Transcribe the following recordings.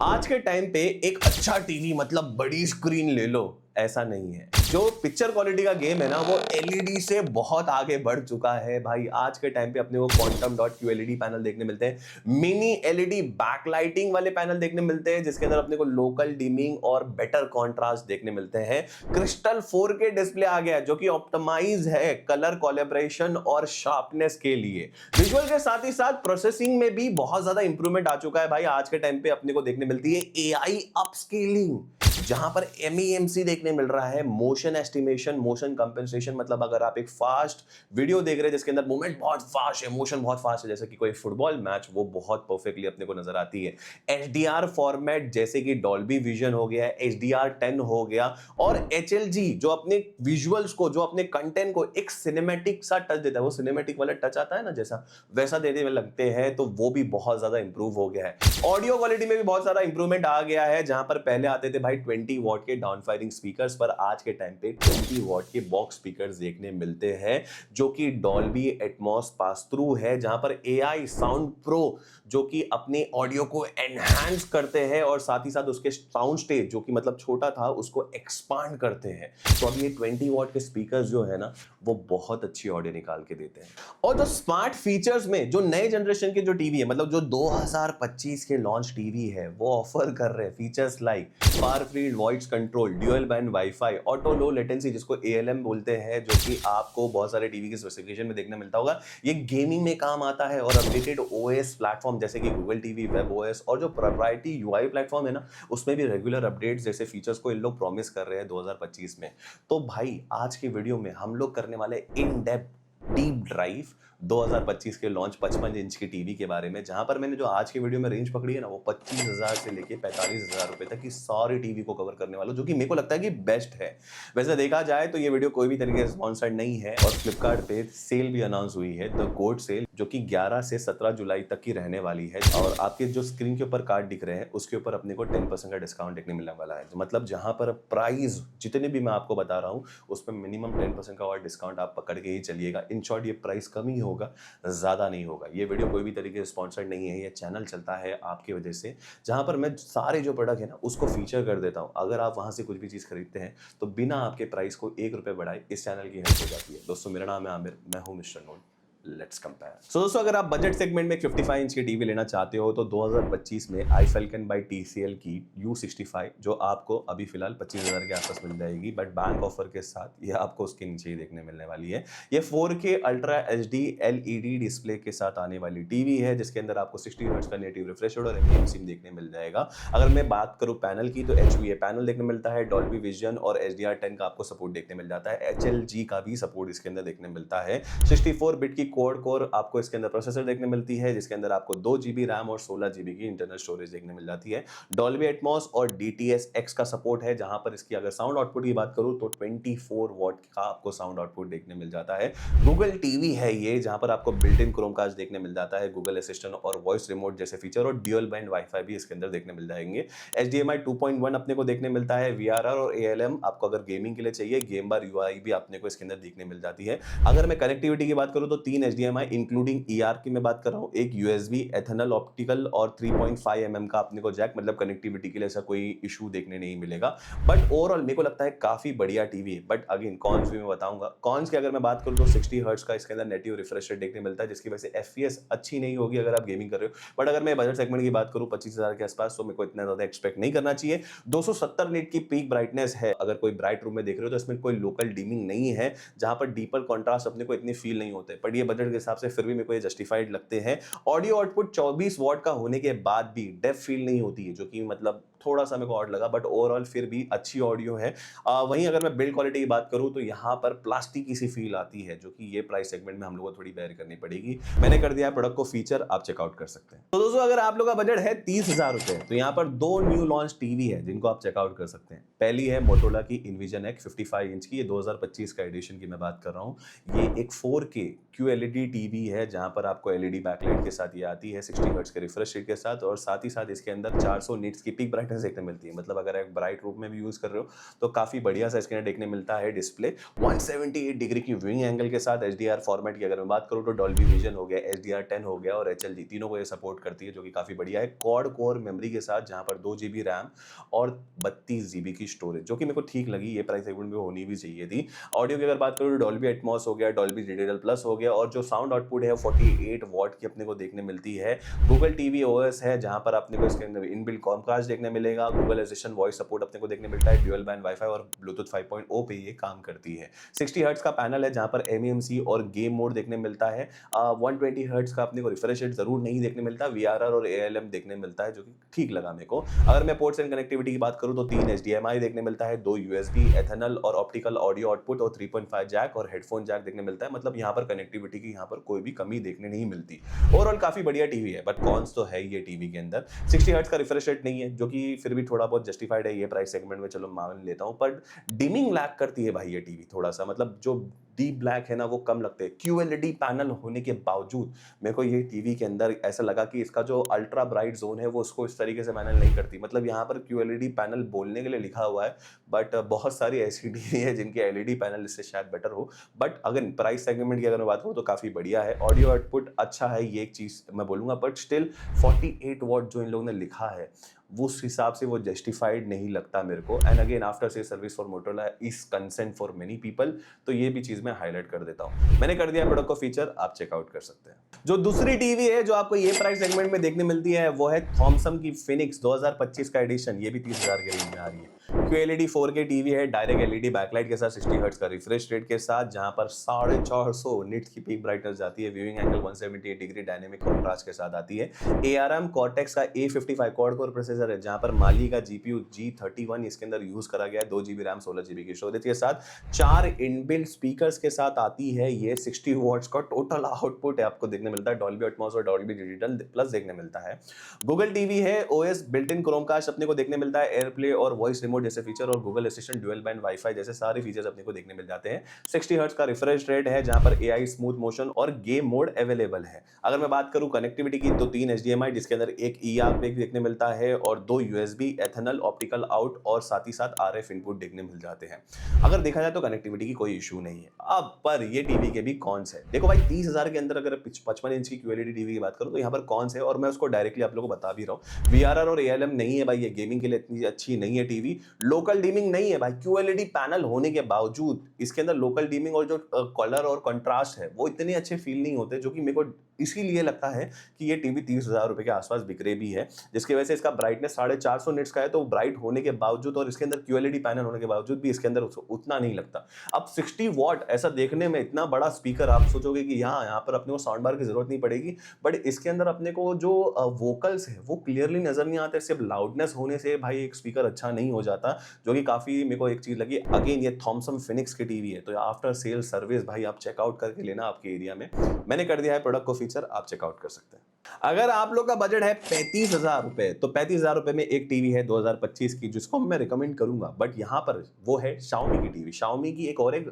आज के टाइम पे एक अच्छा टीवी मतलब बड़ी स्क्रीन ले लो, ऐसा नहीं है। जो पिक्चर क्वालिटी का गेम है ना, वो एलईडी से बहुत आगे बढ़ चुका है भाई। आज के टाइम पे अपने को quantum dot Q LED panel देखने मिलते हैं, मिनी एलईडी बैकलाइटिंग वाले पैनल देखने मिलते हैं, जिसके अंदर अपने को लोकल डिमिंग और बेटर कॉन्ट्रास्ट देखने मिलते हैं। क्रिस्टल 4K डिस्प्ले आ गया जो कि ऑप्टिमाइज है कलर कोलैबोरेशन और शार्पनेस के लिए। विजुअल के साथ ही साथ प्रोसेसिंग में भी बहुत ज्यादा इंप्रूवमेंट आ चुका है भाई। आज के टाइम पे अपने को देखने मिलती है एआई अपस्केलिंग, जहां पर एमईएमसी देखने मिल रहा है, मोशन एस्टिमेशन, मोशन कंपेंसेशन। मतलब अगर आप एक फास्ट वीडियो देख रहे हैं जिसके अंदर मूवमेंट बहुत फास्ट है, मोशन बहुत फास्ट है, जैसे कि कोई फुटबॉल मैच, वो बहुत परफेक्टली अपने को नजर आती है। एचडीआर फॉर्मेट जैसे कि डॉल्बी विजन हो गया, HDR10 हो गया, और HLG जो अपने विजुअल्स को, जो अपने कंटेंट को एक सिनेमैटिक सा टच देता है, वो सिनेमैटिक वाला टच आता है ना जैसा, वैसा देने में लगते हैं, तो वो भी बहुत ज्यादा इंप्रूव हो गया है। ऑडियो क्वालिटी में भी बहुत सारा इंप्रूवमेंट आ गया है, जहां पर पहले आते थे भाई 20 वॉट के डाउन फायरिंग स्पीकर्स, पर आज के टाइम पे 20 वॉट के बॉक्स स्पीकर्स देखने मिलते हैं, जो कि डॉल्बी एटमॉस पास थ्रू है, जहां पर एआई साउंड प्रो जो कि अपने ऑडियो को एनहांस करते हैं और साथ ही साथ उसके साउंड स्टेज जो कि मतलब छोटा था उसको एक्सपांड करते हैं। तो अब ये 20 वॉट के स्पीकर्स जो है ना, वो बहुत अच्छी ऑडियो निकाल के देते हैं। और जो स्मार्ट फीचर्स में जो नए जनरेशन के जो टीवी है, मतलब जो 2025 के लॉन्च टीवी है, वो ऑफर कर रहे हैं features like far field voice control, dual band wifi, auto low latency जिसको ALM बोलते हैं, जो कि आपको बहुत सारे टीवी के स्पेसिफिकेशन में देखने मिलता होगा। ये गेमिंग में काम आता है, और अपडेटेड OS प्लेटफॉर्म जैसे कि गूगल टीवी, वेब OS और जो प्रोप्राइटरी UI प्लेटफॉर्म है ना, उसमें भी रेगुलर अपडेट्स जैसे फीचर्स को इन लोग प्रॉमिस कर रहे हैं 2025 में। तो भाई आज की वीडियो में हम लोग करने वाले इन डेप्थ डीप ड्राइव 2025 के लॉन्च 55 इंच की टीवी के बारे में, जहां पर मैंने जो आज की वीडियो में रेंज पकड़ी है ना, वो 25,000 से लेके 45,000 रुपए तक की सारी टीवी को कवर करने वाला, जो कि मेरे को लगता है कि बेस्ट है। वैसे देखा जाए तो ये वीडियो कोई भी तरीके से स्पॉन्सर्ड नहीं है, और फ्लिपकार्ट पे सेल भी अनाउंस हुई है, द गोड सेल, जो कि 11 से 17 जुलाई तक की रहने वाली है। और आपके जो स्क्रीन के ऊपर कार्ड दिख रहे हैं, उसके ऊपर अपने को 10% का डिस्काउंट देखने मिलने वाला है। तो मतलब जहां पर प्राइस जितने भी मैं आपको बता रहा हूँ, उसमें मिनिमम 10% का और डिस्काउंट आप पकड़ के ही चलिएगा। इन शॉर्ट ये प्राइस कम ही होगा, ज्यादा नहीं होगा। ये वीडियो कोई भी तरीके से स्पॉन्सर्ड नहीं है, ये चैनल चलता है आपकी वजह से, जहां पर मैं सारे जो प्रोडक्ट है ना उसको फीचर कर देता हूं। अगर आप वहां से कुछ भी चीज खरीदते हैं तो बिना आपके प्राइस को 1 रुपए बढ़ाए इस चैनल की हेल्प हो जाती है। दोस्तों मेरा नाम है आमिर, मैं हूं mister known. Let's compare. So दोस्तों, अगर आप बजट सेगमेंट में 55 इंच की टीवी लेना चाहते हो तो 2025 में आई फैल्कन बाय TCL की U65 जो आपको अभी फिलहाल 25,000 के आसपास मिल जाएगी, बट बैंक ऑफर के साथ ये आपको उसके नीचे ही देखने मिलने वाली है। ये 4K ultra HD LED display के साथ आने वाली टीवी है, जिसके अंदर आपको 60 हर्ट्ज का नेटिव रिफ्रेश रेट और एमईएमसी देखने मिल जाएगा। अगर मैं बात करूं पैनल की, तो HVA पैनल देखने मिलता है, डॉल्बी विजन और HDR10 का आपको सपोर्ट देखने मिल जाता है, HLG का भी सपोर्ट इसके अंदर देखने मिलता है। 64 बिट की क्वाड कोर आपको इसके अंदर प्रोसेसर देखने मिलती है, जिसके अंदर आपको 2 GB रैम और 16 GB की इंटरनल स्टोरेज देखने मिल जाती है। डॉल्बी एटमॉस और DTS:X का सपोर्ट है, जहां पर इसकी अगर साउंड आउटपुट की बात करूं तो 24 वॉट का आपको साउंड आउटपुट देखने मिल जाता है। गूगल टीवी है ये, जहां पर आपको बिल्ट इन क्रोमकास्ट देखने मिल जाता है, गूगल असिस्टेंट और वॉइस रिमोट जैसे फीचर, और ड्यूअल बैंड वाईफाई भी इसके अंदर देखने मिल जाएंगे। HDMI 2.1 अपने को देखने मिलता है, VRR और ALM आपको अगर गेमिंग के लिए चाहिए, गेम बार UI भी अपने को इसके अंदर देखने मिल जाती है। अगर मैं कनेक्टिविटी की बात करूं तो 3 HDMI इंक्लूडिंग ER की मैं बात कर रहा हूं, एक USB एथनल ऑप्टिकल और 3.5 mm का अपने को जैक, मतलब कनेक्टिविटी के लिए ऐसा कोई इशू देखने नहीं मिलेगा। बट ओवरऑल मेरे को लगता है काफी बढ़िया टीवी है। बट अगेन कॉन्स भी मैं बताऊंगा। कॉन्स की अगर मैं बात करूं तो 60 हर्ट्ज का इसके अंदर नेटिव रिफ्रेश रेट देखने मिलता है, जिसकी वजह से FPS अच्छी नहीं होगी अगर आप गेमिंग कर रहे हो। बट अगर मैं बजट सेगमेंट की बात करूं 25,000 के आसपास, तो मेरे को इतना ज्यादा एक्सपेक्ट नहीं करना चाहिए। 270 निट की पीक ब्राइटनेस है, अगर कोई ब्राइट रूम में देख रहे हो तो इसमें कोई लोकल डिमिंग नहीं है, जहां पर डीपर कॉन्ट्रास्ट अपने को इतनी फील नहीं होते। बट ये बजट के हिसाब से फिर भी मेरे को ये जस्टिफाइड लगते हैं। ऑडियो आउटपुट 24 वॉट का होने के बाद भी डेफ फील नहीं होती है, जो कि मतलब थोड़ा सा मेरे को ऑड लगा, बट ओवरऑल फिर भी अच्छी ऑडियो है। वहीं अगर मैं बिल्ड क्वालिटी की बात करूं तो यहाँ पर प्लास्टिक की सी फील आती है, जो कि ये प्राइस सेगमेंट में हम लोगों को थोड़ी बेयर करनी पड़ेगी। मैंने कर दिया प्रोडक्ट को फीचर, आप चेकआउट कर सकते हैं। तो दोस्तों, अगर आप लोग का बजट है 30,000 रुपए, तो यहाँ पर 2 न्यू लॉन्च टीवी है जिनको आप चेकआउट कर सकते हैं। पहली है मोटोरोला की इनविजन X 55 इंच की, ये 2025 का एडिशन की मैं बात कर रहा हूँ। ये एक 4K QLED टीवी है जहां पर आपको LED बैकलाइट के साथ ये आती है 60 हर्ट्ज के रिफ्रेश रेट के साथ, और साथ ही साथ इसके अंदर 400 निट्स की पीक ब्राइटनेस देखने मिलती है। मतलब अगर एक ब्राइट रूम में भी यूज कर रहे हो तो काफी बढ़िया सा इसके अंदर देखने मिलता है डिस्प्ले। 178 डिग्री की व्यूइंग एंगल के साथ HDR फॉर्मेट की अगर मैं बात करूं तो डॉल्बी विजन हो गया, HDR10 हो गया और HLG, तीनों को ये सपोर्ट करती है जो कि काफी बढ़िया है। क्वाड कोर मेमोरी के साथ जहां पर 2 GB रैम और 32 GB की स्टोरेज, जो कि मेरे को ठीक लगी, ये प्राइस सेगमेंट में होनी भी चाहिए थी। ऑडियो की अगर बात करूं तो डॉल्बी एटमॉस हो गया, डॉल्बी डिजिटल प्लस हो गया, और जो साउंड आउटपुट है 48 वॉट की अपने को देखने मिलती है। गूगल टीवी OS है जहां पर अपने को इसके अंदर इनबिल्ट कॉमकास्ट देखने मिलेगा। गूगल असिस्टेंट वॉइस सपोर्ट अपने को देखने मिलता है। ड्यूअल बैंड वाईफाई और ब्लूटूथ 5.0 पे ये काम करती है। 60 हर्ट्ज का पैनल है जहां पर MEMC और गेम मोड देखने मिलता है। 120 हर्ट्ज का अपने को रिफ्रेश रेट जरूर नहीं देखने मिलता, VRR और ALM देखने मिलता है, जो कि ठीक लगा मेरे को। अगर मैं पोर्ट्स एंड कनेक्टिविटी की बात करूं तो 3 HDMI देखने मिलता है, 2 USB, एथेनल और ऑप्टिकल ऑडियो आउटपुट, और 3.5 जैक और हेडफोन जैक देखने मिलता है। मतलब यहाँ पर कनेक्टिविटी की यहाँ पर कोई भी कमी देखने नहीं मिलती। ओवरऑल काफी बढ़िया टीवी है, बट कॉन्स तो है ये टीवी के अंदर। 60 हर्ट्ज का रिफ्रेश रेट नहीं है, जो कि फिर भी थोड़ा बहुत जस्टिफाइड है ये प्राइस सेगमेंट में, चलो मान लेता हूं, पर डिमिंग लैक करती है भाई ये टीवी थोड़ा सा। मतलब जो डीप ब्लैक है ना वो कम लगते हैं। QLED पैनल होने के बावजूद मेरे को ये टीवी के अंदर ऐसा लगा कि इसका जो अल्ट्रा ब्राइट जोन है वो उसको इस तरीके से मैनेज नहीं करती। मतलब यहाँ पर QLED पैनल बोलने के लिए लिखा हुआ है, बट बहुत सारी ऐसी टीवी है जिनके LED पैनल इससे शायद बेटर हो। बट अगर प्राइस सेगमेंट की अगर मैं बात करूँ तो काफी बढ़िया है। ऑडियो आउटपुट अच्छा है, ये एक चीज मैं बोलूंगा, बट स्टिल 48 वॉट जो इन लोगों ने लिखा है वो उस हिसाब से वो जस्टिफाइड नहीं लगता मेरे को। And again after sale service for Motorola is consent for many people, तो ये भी चीज मैं हाईलाइट कर देता हूं। मैंने कर दिया प्रोडक्ट को फीचर, आप चेकआउट कर सकते हैं। जो दूसरी टीवी है जो आपको ये प्राइस सेगमेंट में देखने मिलती है वो है थॉमसन की फिनिक्स 2025 का एडिशन। ये भी 30,000 के रेंज में आ रही है। QLED 4K टीवी है, डायरेक्ट LED बैकलाइट के साथ, 60 हर्ट्ज का रिफ्रेश रेट के साथ, जहां पर 450 निट्स की पीक ब्राइटनेस जाती है। Viewing angle 178 degree dynamic contrast के साथ आती है। ARM Cortex का A55 क्वाड कोर प्रोसेसर है, जहां पर माली का GPU G31 इसके अंदर यूज करा गया है। 2 GB रैम 16 GB की स्टोरेज के साथ, 4 इनबिल्ट स्पीकर्स के साथ आती है। ये 60 वॉट्स का टोटल आउटपुट है आपको देखने मिलता है। डॉल्बी एटमॉस और डॉल्बी डिजिटल प्लस देखने मिलता है। गूगल टीवी है, OS बिल्ट इन क्रोमकास्ट अपने को देखने मिलता है। एयरप्ले और वॉइस रिमोट जैसे फीचर और Google assistant dual band wifi जैसे सारे फीचर्स अपने को देखने मिल जाते हैं। 60 हर्ट्ज का रिफ्रेश रेट है जहां पर AI स्मूथ मोशन और गेम मोड अवेलेबल है। अगर मैं बात करूं कनेक्टिविटी की तो 3 HDMI जिसके अंदर एक ER देखने मिलता है और 2 USB, एथेनल, ऑप्टिकल आउट और साथ ही साथ RF इनपुट देखने मिल जाते हैं। अगर देखा जाए तो कनेक्टिविटी की कोई इशू नहीं है। अब पर ये टीवी के भी कॉन्स है। देखो भाई 30,000 के अंदर अगर 55 इंच की QLED टीवी की बात करूं तो यहाँ पर कॉन्स है, और मैं उसको डायरेक्टली आप लोगों को बता भी रहा हूँ। VRR और ALM नहीं है भाई, ये गेमिंग के लिए इतनी अच्छी नहीं है टीवी। लोकल डीमिंग नहीं है भाई, QLED पैनल होने के बावजूद इसके अंदर लोकल डीमिंग और जो कलर और कंट्रास्ट है वो इतने अच्छे फील नहीं होते, जो कि मेरे को इसीलिए लगता है कि ये टीवी 30,000 रुपए के आसपास बिक रही भी है, जिसकी वजह से इसका ब्राइटनेस 450 निट्स का है। तो ब्राइट होने के बावजूद और इसके अंदर QLED पैनल होने के बावजूद भी इसके अंदर उतना नहीं लगता। अब 60 वॉट ऐसा देखने में इतना बड़ा स्पीकर, आप सोचोगे कि यहाँ पर अपने को साउंड बार की जरूरत नहीं पड़ेगी, बट इसके अंदर अपने को जो वोकल्स है वो क्लियरली नजर नहीं आते। सिर्फ लाउडनेस होने से भाई एक स्पीकर अच्छा नहीं हो जाता, जो कि काफी मेरे को एक चीज लगी। अगेन ये थॉमसन फिनिक्स की टीवी है, तो आफ्टर सेल सर्विस भाई आप चेकआउट करके लेना आपके एरिया में। मैंने कर दिया है प्रोडक्ट को फीचर, आप चेकआउट कर सकते हैं। अगर आप लोग का बजट है 35,000 रुपए, तो 35,000 रुपए में एक टीवी है 2025 की जिसको मैं रिकमेंड करूंगा, बट यहाँ पर वो है Xiaomi की टीवी। Xiaomi की एक और एक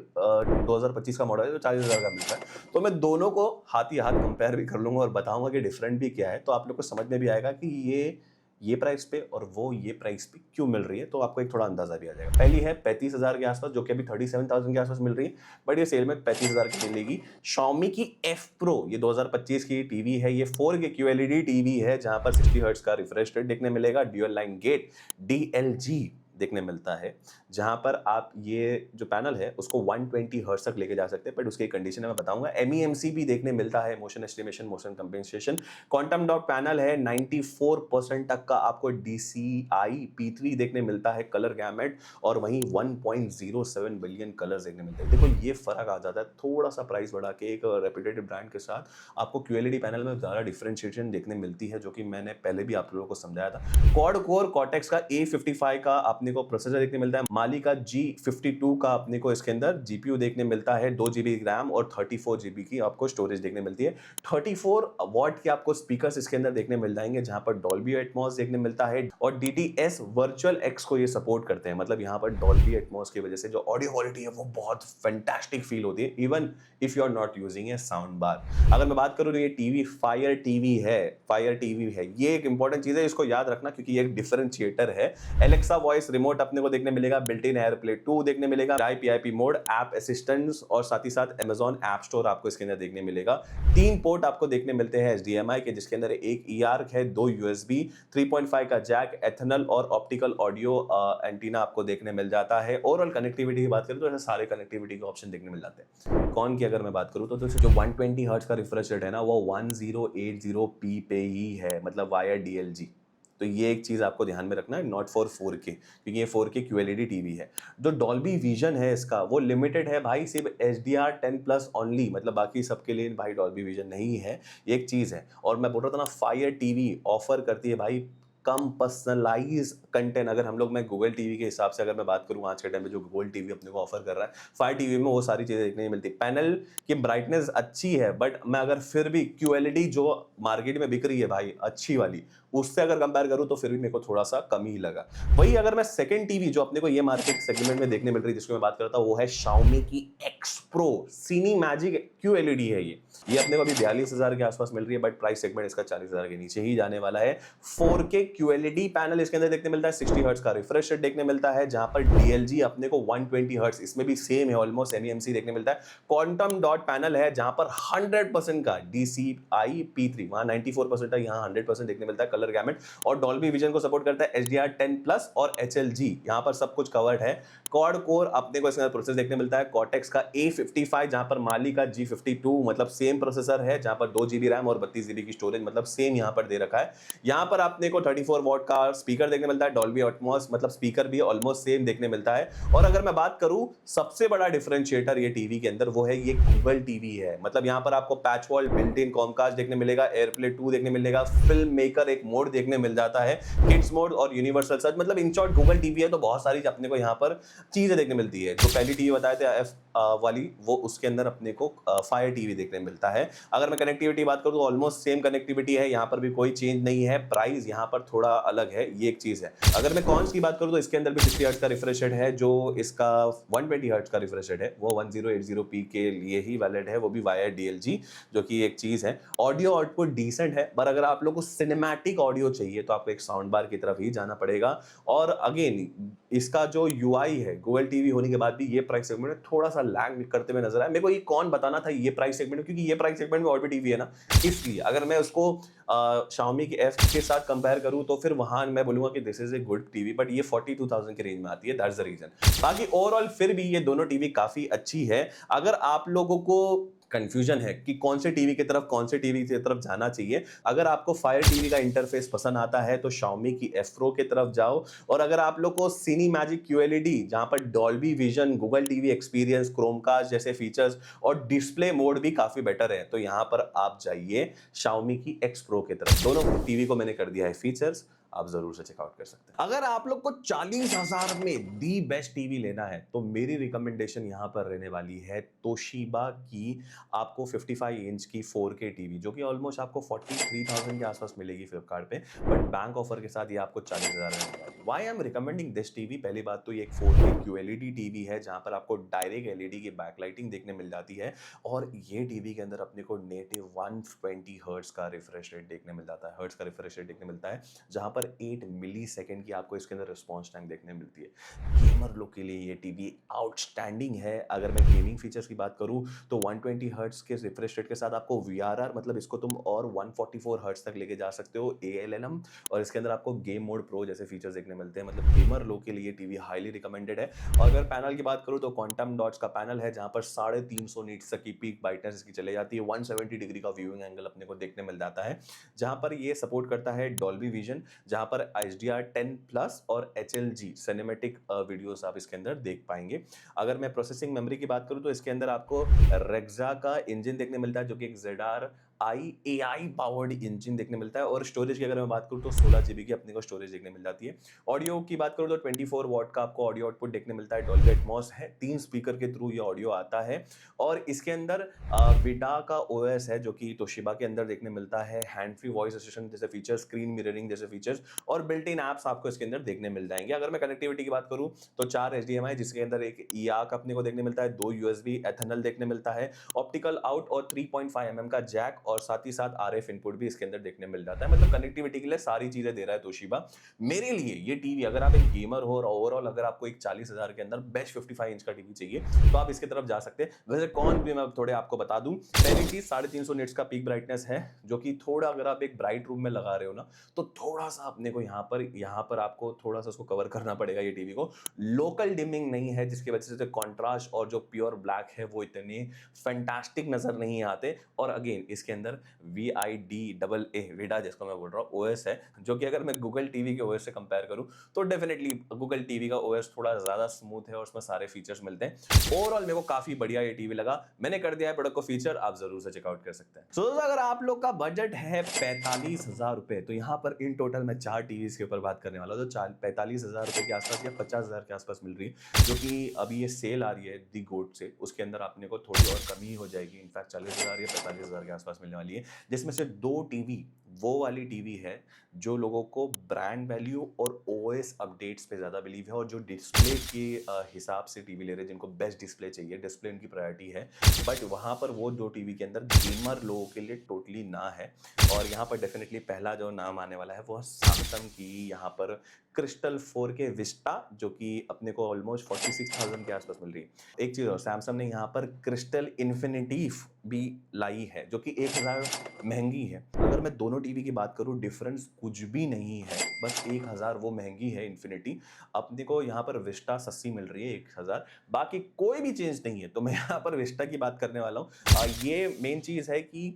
2025 का मॉडल है जो 40,000 का मिलता है। तो मैं दोनों को हाथ ही हाथ कंपेयर भी कर लूंगा और बताऊंगा कि डिफरेंट भी क्या है, तो आप लोग को समझ में भी आएगा कि ये प्राइस पे और वो ये प्राइस पे क्यों मिल रही है, तो आपको एक थोड़ा अंदाजा भी आ जाएगा। पहली है 35,000 के आसपास, जो कि अभी 37,000 के आसपास मिल रही है, बट ये सेल में 35,000 की मिलेगी। Xiaomi की F Pro, ये 2025 की टीवी है। ये 4K QLED टीवी है जहां पर 60 हर्ट्ज का रिफ्रेश रेट देखने मिलेगा। ड्यूअल लाइन गेट DLG देखने मिलता है, जहां पर आप ये जो पैनल है उसको 120 हर्ट्ज तक लेके जा सकते हैं, बट उसकी कंडीशन है मैं बताऊंगा। MEMC भी देखने मिलता है, motion estimation, motion compensation. Quantum dot panel है, 94% तक का आपको DCI P3 देखने मिलता है कलर गैमेट, और वहीं 1.07 बिलियन कलर्स देखने मिलते हैं। देखो ये फर्क आ जाता है, थोड़ा सा प्राइस बढ़ा के एक रेप्यूटेड ब्रांड के साथ आपको QLED पैनल में ज्यादा डिफरेंशिएशन देखने मिलती है, जो कि मैंने पहले भी आप लोगों को समझाया था। क्वाड कोर कॉर्टेक्स का A55 का आपने अपने को प्रोसेसर देखने मिलता है माली का G52 का अपने को इसके अंदर जीपीयू देखने मिलता है, 2 GB रैम और 34 GB की आपको स्टोरेज देखने मिलती है। 34 वॉट के आपको स्पीकर्स इसके अंदर देखने मिल जाएंगे, जहां पर डॉल्बी एटमॉस देखने मिलता है और DTS वर्चुअल एक्स को ये सपोर्ट करते हैं। मतलब यहाँ पर डॉल्बी एटमॉस की वजह से जो ऑडियो क्वालिटी है वो बहुत फैंटास्टिक फील होती है, even if you are not using a sound bar. अगर मैं बात करूं तो ये टीवी फायर टीवी है, फायर टीवी है। ये एक इंपॉर्टेंट चीज है, इसको याद रखना क्योंकि ये एक डिफरेंशिएटर है। एलेक्सा वॉइस रिमोट अपने को देखने मिलेगा, बिल्ट इन एयरप्ले 2 देखने मिलेगा, IP मोड, ऐप असिस्टेंस और साथ ही साथ Amazon ऐप स्टोर आपको इसके अंदर देखने मिलेगा। 3 पोर्ट आपको देखने मिलते हैं HDMI के, जिसके अंदर एक EARC है, 2 USB, 3.5 का जैक, एथनल और ऑप्टिकल ऑडियो एंटीना आपको देखने मिल जाता है। ओवरऑल कनेक्टिविटी की बात करें तो ऐसे सारे कनेक्टिविटी के ऑप्शन देखने मिल जाते हैं। कौन की अगर मैं बात करूं तो जो 120 हर्ट्ज का रिफ्रेश रेट है ना, वो 1080p पे ही है, मतलब वाया DLG। तो ये एक चीज आपको ध्यान में रखना है, नॉट फॉर 4K, क्योंकि ये 4K QLED टीवी है। जो डॉल्बी विजन है इसका वो लिमिटेड है भाई, सिर्फ HDR10+ ओनली, मतलब बाकी सबके लिए भाई डॉल्बी विजन नहीं है, ये एक चीज है। और मैं बोल रहा था ना, फायर टीवी ऑफर करती है भाई कम पर्सनलाइज कंटेंट। अगर हम लोग, मैं गूगल टीवी के हिसाब से अगर मैं बात करूं आज के टाइम में जो गूगल टीवी अपने को ऑफर कर रहा है, फायर टीवी में वो सारी चीजें देखने नहीं मिलती। पैनल की ब्राइटनेस अच्छी है, बट मैं अगर फिर भी QLED जो मार्केट में बिक रही है भाई अच्छी वाली, उससे अगर कंपेयर करूं तो फिर भी मेरे को थोड़ा सा कम ही लगा। वही अगर मैं सेकंड टीवी जो अपने को ये मार्केट सेगमेंट में देखने मिल रही है जिसको मैं बात करता हूं, वो है Xiaomi की X Pro सिनेमैजिक QLED है। ये अपने को अभी 42,000 के आसपास मिल रही है, बट प्राइस सेगमेंट इसका 40,000 के नीचे ही जाने वाला है। 4K QLED पैनल इसके अंदर देखने मिलता है, 60 हर्ट्ज का रिफ्रेश रेट देखने मिलता है, जहां पर DLG अपने को 120 हर्ट्ज, इसमें भी सेम है ऑलमोस्ट MEMC देखने मिलता है। क्वांटम डॉट पैनल है जहां पर 100% का DCI P3, वहां 94% है, यहाँ 100% देखने मिलता है कलर गैमेट, और डॉल्बी विजन को सपोर्ट करता है, HDR10+ और HLG, यहाँ पर सब कुछ कवर्ड है। क्वाड कोर अपने को इसके अंदर प्रोसेसर देखने मिलता है, कॉर्टेक्स का A55, जहां पर माली का G52, मतलब सेम प्रोसेसर है, जहां पर 2 GB रैम और 32 GB की स्टोरेज, मतलब सेम यहाँ पर दे रखा है। यहाँ पर आपने को 34 वॉट का स्पीकर देखने मिलता है, डॉल्बी एटमॉस, मतलब स्पीकर भी ऑलमोस्ट सेम देखने मिलता है। और अगर मैं बात करूं सबसे बड़ा डिफरेंशिएटर ये टीवी के अंदर, वो है ये गूगल टीवी है। मतलब यहाँ पर आपको patch wall, built in Comcast देखने मिलेगा, एयरप्ले 2 देखने मिलेगा, फिल्म मेकर एक मोड देखने मिल जाता है, किड्स मोड और यूनिवर्सल सर्च। मतलब इन शॉर्ट गूगल टीवी है तो बहुत सारी अपने को यहाँ पर चीजें देखने मिलती है। जो पहली टीवी बताए थे एफ वाली, वो उसके अंदर अपने को फायर टीवी देखने मिलता है। अगर मैं कनेक्टिविटी बात करूं तो ऑलमोस्ट सेम कनेक्टिविटी है, यहाँ पर भी कोई चेंज नहीं है। प्राइस यहाँ पर थोड़ा अलग है, ये एक चीज है। अगर मैं कॉन्स की बात करूं तो इसके अंदर भी 60 हर्ट्ज का रिफ्रेश रेट है, जो इसका 120 हर्ट्ज का रिफ्रेश रेट है वो 1080p के लिए ही वैलिड है, वो भी वाया DLG, जो कि एक चीज है। ऑडियो आउटपुट डिसेंट है, पर अगर आप लोग को सिनेमैटिक ऑडियो चाहिए तो आपको एक साउंड बार की तरफ ही जाना पड़ेगा। और अगेन इसका जो UI है, गूगल टीवी होने के बाद भी ये प्राइस सेगमेंट में थोड़ा सा लैग करते हुए नजर आया। मेरे को ये कौन बताना था ये प्राइस सेगमेंट में, क्योंकि ये प्राइस सेगमेंट में और भी टीवी है ना, इसलिए अगर मैं उसको Xiaomi के F के साथ कंपेयर करूं तो फिर वहां मैं बोलूंगा कि this is a good TV, but ये 42,000 के रेंज में आती है, दैट्स द रीजन। बाकी ओवरऑल फिर भी ये दोनों टीवी काफी अच्छी है। अगर आप लोगों को कंफ्यूजन है कि कौन से टीवी की तरफ, कौन से टीवी की तरफ जाना चाहिए, अगर आपको फायर टीवी का इंटरफेस पसंद आता है तो Xiaomi की F Pro की तरफ जाओ। और अगर आप लोग को सिनेमैजिक QLED, जहां पर Dolby vision, Google TV experience, Chromecast जैसे फीचर्स और डिस्प्ले मोड भी काफी बेटर है, तो यहां पर आप जाइए Xiaomi की X Pro की तरफ। दोनों टीवी को मैंने कर दिया है फीचर्स, आप जरूर से चेकआउट कर सकते हैं। अगर आप लोग को 40,000 में दी बेस्ट टीवी लेना है तो मेरी रिकमेंडेशन यहां पर रहने वाली है तोशिबा की, आपको 55 इंच की 4K टीवी, जो कि ऑलमोस्ट आपको 43,000 के आसपास मिलेगी फ्लिपकार्ट पे, बट बैंक ऑफर के साथ ये आपको 40,000 में मिलेगी। Why I am recommending this TV? पहली बात तो ये एक 4K QLED टीवी है, जहां पर आपको डायरेक्ट LED की बैकलाइटिंग देखने मिल जाती है, और ये टीवी के अंदर अपने को नेटिव 120 हर्ट्ज का रिफ्रेश रेट देखने मिल जाता है, हर्ट्ज का रिफ्रेश रेट देखने मिलता है, जहां पर 8 मिलीसेकंड की आपको इसके अंदर रिस्पॉन्स टाइम देखने मिलती है। गेमर लोग के लिए ये टीवी आउटस्टैंडिंग है। अगर मैं गेमिंग फीचर्स की बात करूं तो 120 हर्ट्ज के रिफ्रेश रेट के साथ आपको VRR, मतलब इसको तुम और 144 हर्ट्ज तक लेके जा सकते हो, ALNM, और इसके अंदर आपको गेम मोड प्रो जैसे फीचर्स देखने मिलते हैं। मतलब गेमर लोग के लिए टीवी हाईली रिकमेंडेड है। और अगर पैनल की बात करूं तो क्वांटम डॉट्स का पैनल है, जहां पर 350 नीट्स तक की पीक ब्राइटनेस इसकी चले जाती है, 170 डिग्री का व्यूइंग एंगल अपने को देखने मिल जाता है, जहां पर ये सपोर्ट करता है डॉल्बी विजन, जहां पर HDR10+ और HLG सिनेमैटिक वीडियोस आप इसके अंदर देख पाएंगे। अगर मैं प्रोसेसिंग मेमोरी की बात करूं तो इसके अंदर आपको रेक्सा का इंजन देखने मिलता है, जो कि एक ZR AI पावर्ड इंजन देखने मिलता है और स्टोरेज की अगर मैं बात करूँ तो 16 GB की अपने को स्टोरेज देखने मिल जाती है। ऑडियो की बात करूँ तो 24 वॉट का आपको ऑडियो आउटपुट देखने मिलता है। डॉल्बी एटमॉस है, 3 स्पीकर के थ्रू ये ऑडियो आता है और इसके अंदर विडा का ओएस है जो कि तोशिबा के अंदर देखने मिलता है। हैंड फ्री वॉइस असिस्टेंट जैसे फीचर्स, स्क्रीन मिररिंग जैसे फीचर्स और बिल्ट इन एप्स आपको इसके अंदर देखने मिल जाएंगे। अगर मैं कनेक्टिविटी की बात करूँ तो 4 HDMI जिसके अंदर एक ईआक अपने को देखने मिलता है, 2 USB एथेनल देखने मिलता है, ऑप्टिकल आउट और 3.5 mm का जैक और साथ ही साथ RF इनपुट भी इसके अंदर देखने मिल जाता है। मतलब कनेक्टिविटी के लिए सारी चीजें दे रहा है तोशिबा। मेरे लिए ये टीवी, अगर आप एक गेमर हो और ओवरऑल अगर आपको एक 40,000 के अंदर बेस्ट 55 इंच का टीवी चाहिए तो आप इसकी तरफ जा सकते हैं। वैसे कौन भी मैं थोड़े आपको बता दूं, पहली चीज 350 निट्स का पीक ब्राइटनेस है जो कि थोड़ा अगर आप एक ब्राइट रूम में लगा रहे हो ना तो थोड़ा सा अपने को यहाँ पर आपको थोड़ा सा उसको कवर करना पड़ेगा ये टीवी को। लोकल डिमिंग नहीं है जिसकी वजह से कॉन्ट्रास्ट और जो प्योर ब्लैक है वो इतने फैंटास्टिक नजर नहीं आते। और अगेन इसके अंदर VIDAA विडा जिसको मैं बोल रहा हूँ ओएस है जो कि अगर मैं गूगल टीवी के ओएस से कंपेयर करूँ तो डेफिनेटली गूगल टीवी का ओएस थोड़ा ज्यादा स्मूथ है और उसमें सारे फीचर्स मिलते हैं। ओवरऑल मेरे को काफी बढ़िया ये टीवी लगा। मैंने कर दिया है प्रोडक्ट को फीचर, आप जरूर से चेकआउट कर सकते हैं। सो अगर आप लोग का बजट है 45,000 रुपए तो यहाँ पर इन टोटल मैं 4 टीवीज के ऊपर बात करने वाला हूँ। तो 45,000 रुपए के आसपास या 50,000 के आसपास मिल रही है जो कि अभी ये सेल आ रही है दी गोट से, उसके अंदर आपने को थोड़ी और कमी हो जाएगी। इनफैक्ट 40,000 या 45,000 के आसपास मिलने वाली है जिसमें से 2 टीवी वो वाली टीवी है जो लोगों को ब्रांड वैल्यू और ओएस अपडेट्स पे ज़्यादा बिलीव है और जो डिस्प्ले के हिसाब से टीवी ले रहे हैं, जिनको बेस्ट डिस्प्ले चाहिए, डिस्प्ले उनकी प्रायोरिटी है। बट वहाँ पर वो 2 टीवी के अंदर गेमर लोगों के लिए टोटली ना है। और यहाँ पर डेफिनेटली पहला जो नाम आने वाला है वो सैमसंग की यहाँ पर क्रिस्टल 4K विस्टा जो कि अपने को ऑलमोस्ट 46,000 के आसपास मिल रही है। एक चीज़ और, सैमसंग ने यहाँ पर क्रिस्टल इन्फिनिटी भी लाई है जो कि 1,000 महंगी है। अगर मैं दोनों टीवी की बात करूं डिफरेंस कुछ भी नहीं है, बस 1,000 वो महंगी है इन्फिनिटी, अपने को यहाँ पर विस्टा सस्ती मिल रही है 1,000, बाकी कोई भी चेंज नहीं है। तो मैं यहाँ पर विस्टा की बात करने वाला हूँ। ये मेन चीज़ है कि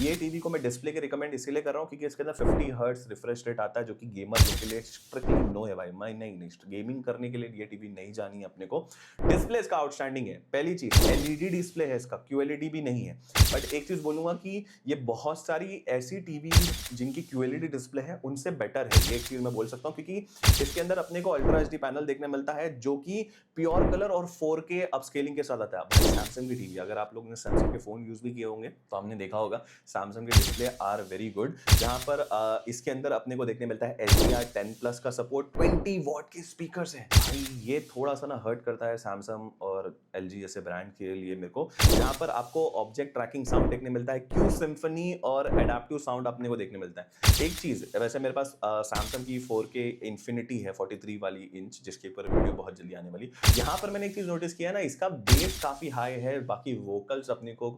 ये टीवी को मैं डिस्प्ले के रिकमेंड इसीलिए कर रहा हूँ क्योंकि इसके अंदर 50 हर्ट्ज रिफ्रेश रेट आता है जो कि गेमर लोग के लिए स्ट्रिक्टली नो है भाई। मैं नहीं गेमिंग करने के लिए ये टीवी नहीं जानी है अपने को। डिस्प्ले इसका आउटस्टैंडिंग है, पहली चीज एलईडी डिस्प्ले है इसका, QLED भी नहीं है। बट एक चीज बोलूंगा कि ये बहुत सारी ऐसी टीवी जिनकी QLED डिस्प्ले है उनसे बेटर है, ये एक चीज मैं बोल सकता हूँ क्योंकि इसके अंदर अपने को अल्ट्रा HD पैनल देखने मिलता है जो कि प्योर कलर और 4K अपस्केलिंग के साथ आता है। सैमसंग की टीवी, अगर आप लोगों ने सैमसंग के फोन यूज भी किए होंगे तो हमने देखा होगा सैमसंग के डिस्प्ले आर वेरी गुड, जहां पर इसके अंदर अपने को देखने मिलता है HDR10+ का सपोर्ट, 20 वॉट के स्पीकर्स है भाई। ये थोड़ा सा ना हर्ट करता है सैमसंग और LG जैसे ब्रांड के लिए मेरे को, जहां पर आपको ऑब्जेक्ट ट्रैकिंग साउंड देखने मिलता है, Q सिम्फनी और एडाप्टिव साउंड अपने को देखने मिलता है। एक चीज वैसे मेरे पास सैमसंग की 4K इन्फिनिटी है 43 वाली इंच जिसके ऊपर वीडियो बहुत जल्दी आने वाली। यहाँ पर मैंने एक चीज नोटिस किया ना, इसका बेस काफी हाई है, बाकी वोकल्स अपने को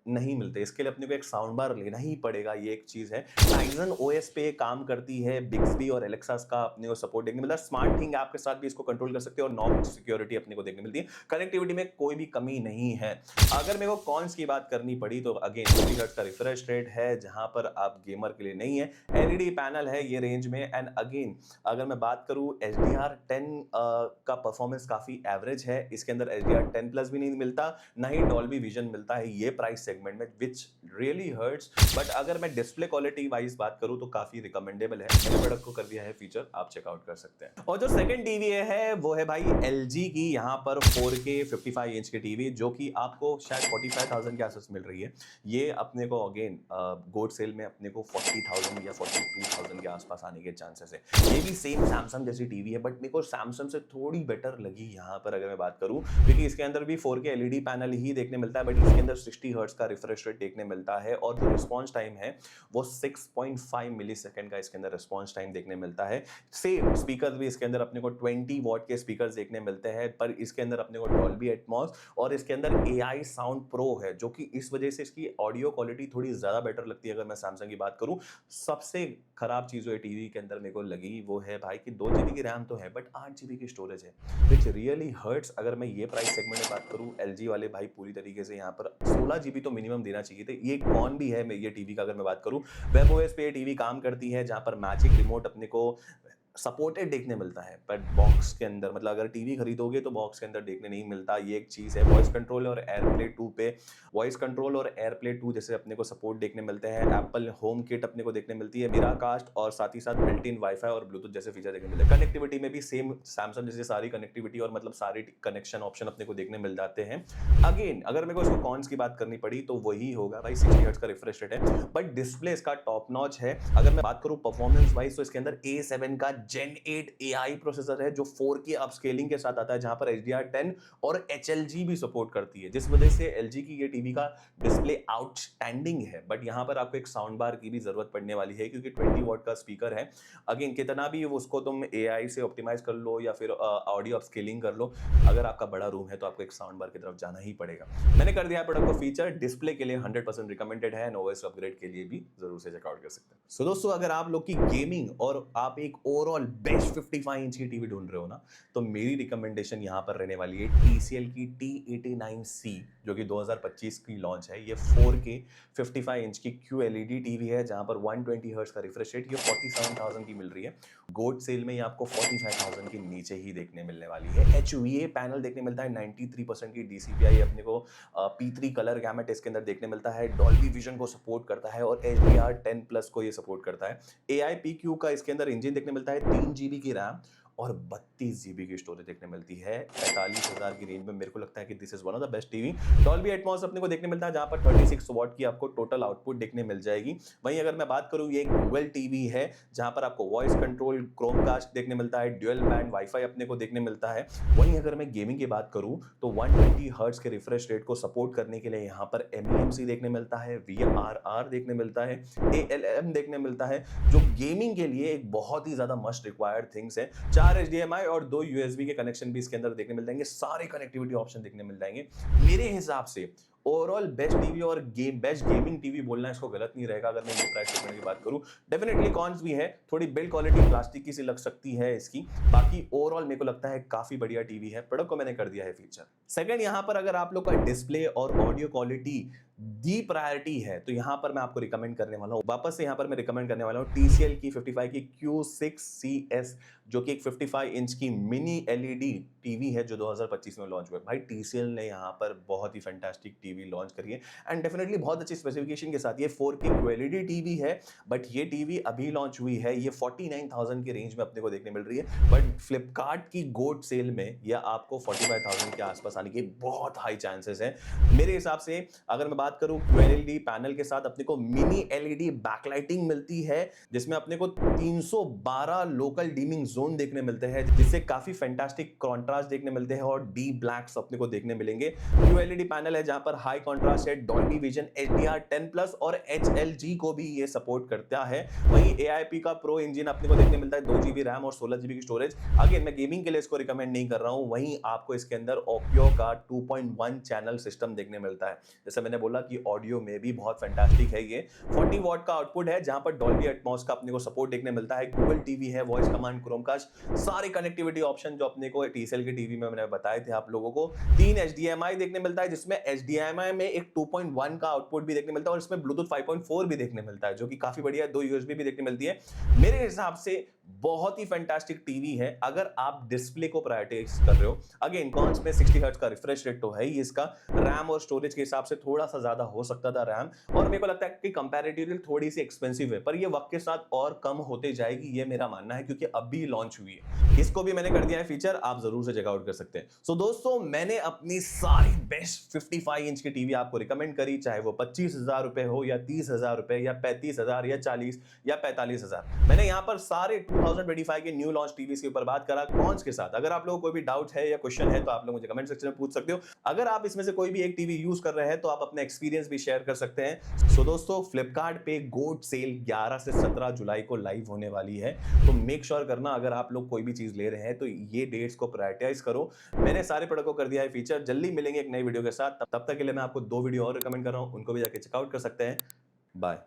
नहीं मिलते, इसके लिए अपने को एक साउंड बार लेना ही पड़ेगा, ये एक चीज है। टाइजन OS पे काम करती है, बिक्सबी और एलेक्सा का अपने को सपोर्ट देखने मिलता है, स्मार्ट थिंग ऐप के साथ भी इसको कंट्रोल कर सकते हो और नॉक सिक्योरिटी अपने को देखने मिलती है। कनेक्टिविटी में कोई भी कमी नहीं है। अगर मेरे को कॉन्स की बात करनी पड़ी तो अगेन 50 हर्ट्ज का रिफ्रेश रेट है जहां पर आप गेमर के लिए नहीं है, LED पैनल है ये रेंज में। एंड अगेन अगर मैं बात करूं HDR10 का परफॉर्मेंस काफी एवरेज है, इसके अंदर HDR10+ भी नहीं मिलता, ना ही डॉल्बी विजन मिलता है ये प्राइस सेगमेंट में, विच रियली हर्ट्स। बट अगर मैं डिस्प्ले क्वालिटी वाइज बात करूं तो काफी रिकमेंडेबल है, मैंने प्रोडक्ट को कर दिया है फीचर, आप चेकआउट कर सकते हैं। और जो सेकंड टीवी है वो है भाई LG की यहाँ पर 4K 55 इंच की टीवी जो कि आपको शायद 45,000 के आसपास मिल रही है। ये अपने को अगेन गोट सेल में अपने को 40,000 या 42,000 के आसपास आने के चांसेस है। ये भी सेम सैमसंग जैसी टीवी है बट मेरे को सैमसंग से थोड़ी बेटर लगी यहाँ पर अगर मैं बात करूँ, क्योंकि इसके अंदर भी 4K LED पैनल ही देखने मिलता है बट इसके अंदर 60 हर्ट्ज का रिफ्रेश रेट देखने मिलता है और जो रिस्पॉन्स टाइम है वो 6.5 मिलीसेकंड का इसके अंदर रिस्पॉन्स टाइम देखने मिलता है। सेम स्पीकर भी इसके अंदर अपने को 20 वॉट के स्पीकर देखने मिलते हैं, पर इसके अंदर अपने को डॉल्बी एटमॉस और इसके अंदर AI साउंड प्रो है जो कि इस वजह से इसकी ऑडियो क्वालिटी थोड़ी ज्यादा बेटर लगती है। अगर मैं सैमसंग की बात करूं, सबसे खराब चीज जो टीवी के अंदर मेरे को लगी वो है भाई कि 2 GB की रैम तो है बट 8 GB की स्टोरेज है, विच रियली हर्ट्स। अगर मैं ये प्राइस सेगमेंट में बात करूं, LG वाले भाई पूरी तरीके से यहाँ पर 16 GB तो मिनिमम देना चाहिए थे। ये कौन भी है ये टीवी का अगर मैं बात करूं, WebOS पे ये टीवी काम करती है जहां पर मैजिक रिमोट अपने को सपोर्टेड देखने मिलता है, बट बॉक्स के अंदर मतलब अगर टीवी खरीदोगे तो बॉक्स के अंदर देखने नहीं मिलता। ये एक चीज़ है। वॉइस कंट्रोल और एयरप्ले 2 पे वॉइस कंट्रोल और एयरप्ले 2 जैसे अपने को सपोर्ट देखने मिलते हैं। एप्पल होम किट अपने को देखने मिलती है, मिराकास्ट और साथ ही साथ बिल्ट इन वाईफाई और ब्लूटूथ जैसे फीचर देखने मिलते हैं। कनेक्टिविटी में भी सेम सैमसंग जैसे सारी कनेक्टिविटी और मतलब सारे कनेक्शन ऑप्शन अपने को देखने मिल जाते हैं। अगेन अगर मेरे को इसको कॉन्स की बात करनी पड़ी तो वही होगा भाई, 60 हर्ट्ज का रिफ्रेश रेट है, बट डिस्प्ले इसका टॉप नॉच है। अगर मैं बात करूं परफॉर्मेंस वाइज तो इसके अंदर A7 का Gen 8 AI प्रोसेसर है जो 4K अपस्केलिंग के साथ आता है, जहां पर HDR10 और HLG भी सपोर्ट करती है, जिस वजह से LG की ये टीवी का डिस्प्ले आउटस्टैंडिंग है। बट यहां पर आपको एक साउंड बार की भी जरूरत पड़ने वाली है क्योंकि 20 वॉट का स्पीकर है। अगेन कितना भी उसको तुम AI से ऑप्टिमाइज कर लो या फिर ऑडियो अपस्केलिंग कर लो, अगर आपका बड़ा रूम है तो आपको एक साउंड बार की तरफ जाना ही पड़ेगा। मैंने कर दिया है प्रोडक्ट को फीचर, डिस्प्ले के लिए 100% रिकमेंडेड है, OS अपग्रेड के लिए भी जरूर से चेकआउट कर सकते हैं। सो दोस्तों अगर आप लोग की गेमिंग और आप एक ओवरऑल बेस्ट 55 इंच की टीवी ढूंढ रहे हो ना, तो मेरी रिकमेंडेशन यहाँ पर रहने वाली है TCL की T89C जो कि 2025 की लॉन्च है। ये 4K 55 इंच की QLED टीवी है जहां पर 120 हर्ट्ज का रिफ्रेश रेट, ये 47,000 की मिल रही है। गोल्ड सेल में ये आपको 45,000 के नीचे ही देखने मिलने वाली है। HVA पैनल देखने मिलता है, 93% की DCPI अपने को P3 कलर गैमेट इसके अंदर देखने मिलता है, डॉल्बी विजन को सपोर्ट करता है और HDR10+ को ये सपोर्ट करता है। AIPQ का इसके अंदर इंजन देखने मिलता है, 3 GB की रैम और 32 GB की स्टोरेज देखने मिलती है। 45,000 की रेंज में मेरे को लगता है कि this is one of the best TV. Dolby Atmos अपने को देखने मिलता है जहां पर 36 वॉट की आपको टोटल आउटपुट देखने मिल जाएगी। वहीं अगर मैं बात करूं, ये एक गूगल टीवी है जहां पर आपको वॉइस कंट्रोल क्रोमकास्ट देखने मिलता है, ड्यूअल बैंड वाईफाई अपने को देखने मिलता है। वहीं अगर मैं गेमिंग की बात करूं तो 120 हर्ट्ज के रिफ्रेश रेट को सपोर्ट करने के लिए यहाँ पर MEMC देखने मिलता है, VRR देखने मिलता है, ALM देखने मिलता है, जो गेमिंग के लिए एक बहुत ही ज्यादा मस्ट रिक्वायर्ड थिंग्स है। 4 HDMI और 2 USB के कनेक्शन भी इसके अंदर देखने मिल जाएंगे, सारे कनेक्टिविटी ऑप्शन देखने मिल जाएंगे। मेरे हिसाब से ओवरऑल बेस्ट टीवी और बेस्ट गेमिंग टीवी बोलना इसको गलत नहीं रहेगा अगर मैं ये प्राइस सेगमेंट की बात करूं। डेफिनेटली कॉन्स भी है, थोड़ी बिल्ड क्वालिटी प्लास्टिक की सी लग सकती है इसकी, बाकी ओवरऑल मेरे को लगता है काफी बढ़िया टीवी है। प्रोडक्ट को मैंने कर दिया है फीचर। सेकंड, यहां पर अगर आप लोग का डिस्प्ले और ऑडियो क्वालिटी दी प्रायोरिटी है तो यहां पर मैं आपको रिकमेंड करने वाला हूं, वापस से यहां पर मैं रिकमेंड करने वाला हूं TCL की 55 की Q6CS जो कि एक 55 इंच की मिनी LED टीवी है जो 2025 में लॉन्च हुआ है। भाई TCL ने यहां पर बहुत ही फैंटास्टिक टीवी लॉन्च करी है एंड डेफिनेटली बहुत अच्छी स्पेसिफिकेशन के साथ। ये 4K QLED टीवी है, बट ये टीवी अभी लॉन्च हुई है, ये 49,000 की रेंज में अपने को देखने मिल रही है, बट फ्लिपकार्ट की गोल्ड सेल में यह आपको 45,000 के आसपास आने के बहुत हाई चांसेस है। मेरे हिसाब से अगर मैं बात करूं, QLED पैनल के साथ अपने को मिनी LED बैकलाइटिंग मिलती है जिसमें अपने को 312 लोकल डीमिंग जोन देखने मिलते हैं, जिससे काफी फैंटास्टिक कॉन्ट्रास्ट देखने मिलते हैं और डी ब्लैक्स अपने को देखने मिलेंगे। QLED पैनल है जहां पर हाई कॉन्ट्रास्ट है, डॉल्बी विजन, HDR10+ और HLG को भी ये सपोर्ट करता है। वहीं AIP का प्रो इंजन अपने को देखने मिलता है, 2 GB रैम और 16 GB की स्टोरेज। अगेन मैं गेमिंग के लिए इसको रिकमेंड नहीं कर रहा हूं। वहीं आपको इसके अंदर ओपियो का 2.1 चैनल सिस्टम देखने मिलता है, जैसे मैंने बोला कि ऑडियो में भी बहुत फैंटास्टिक है। ये 40 वॉट का आउटपुट है जहां पर डॉल्बी एटमॉस का अपने को सपोर्ट देखने मिलता है। गूगल टीवी है, वॉइस कमांड, क्रोमकास्ट, सारे कनेक्टिविटी ऑप्शन जो अपने को TCL की टीवी में मैंने बताए थे आप लोगों को। 3 HDMI देखने मिलता है जिसमें HDMI में एक 2.1 का आउटपुट भी देखने मिलता है और इसमें ब्लूटूथ 5.4 भी देखने मिलता है जो कि काफी बढ़िया है। 2 USB भी देखने मिलती है। मेरे हिसाब से बहुत ही फैंटास्टिक टीवी है अगर आप डिस्प्ले को प्रायोरिटाइज कर रहे हो। अगेन कॉन्स में 60 हर्ट्ज का रिफ्रेश रेट तो है ही इसका, रैम और स्टोरेज के हिसाब से थोड़ा सा ज्यादा हो सकता था रैम, और मेरे को लगता है कि कंपैरेटिवली थोड़ी सी एक्सपेंसिव है, पर ये वक्त के साथ और कम होते जाएगी, ये मेरा मानना है क्योंकि अभी लॉन्च हुई है। इसको भी मैंने कर दिया है फीचर, आप जरूर से चेकआउट कर सकते हैं। सो दोस्तों मैंने अपनी सारी बेस्ट 55 इंच की टीवी आपको रिकमेंड करी, चाहे वो 25,000 रुपए हो या 30,000 रुपए या 35,000 या 40 या 45,000। मैंने यहाँ पर सारे 2025 के न्यू लॉन्च टीवी के ऊपर बात करा कॉन्स के साथ। अगर आप लोगों को कोई भी डाउट है या क्वेश्चन है तो आप लोग मुझे कमेंट सेक्शन में पूछ सकते हो। अगर आप इसमें से कोई भी एक टीवी यूज कर रहे हैं तो आप अपना एक्सपीरियंस भी शेयर कर सकते हैं। सो दोस्तों फ्लिपकार्ट पे गोल्ड सेल 11 से 17 जुलाई को लाइव होने वाली है, तो मेक श्योर करना अगर आप लोग कोई भी चीज ले रहे हैं तो ये डेट्स को प्रायोरिटाइज करो। मैंने सारे प्रोडक्ट को कर दिया है फीचर। जल्दी मिलेंगे एक नई वीडियो के साथ, तब तक के लिए मैं आपको 2 वीडियो और रिकमेंड कर रहा हूं, उनको भी जाके चेकआउट कर सकते हैं। बाय।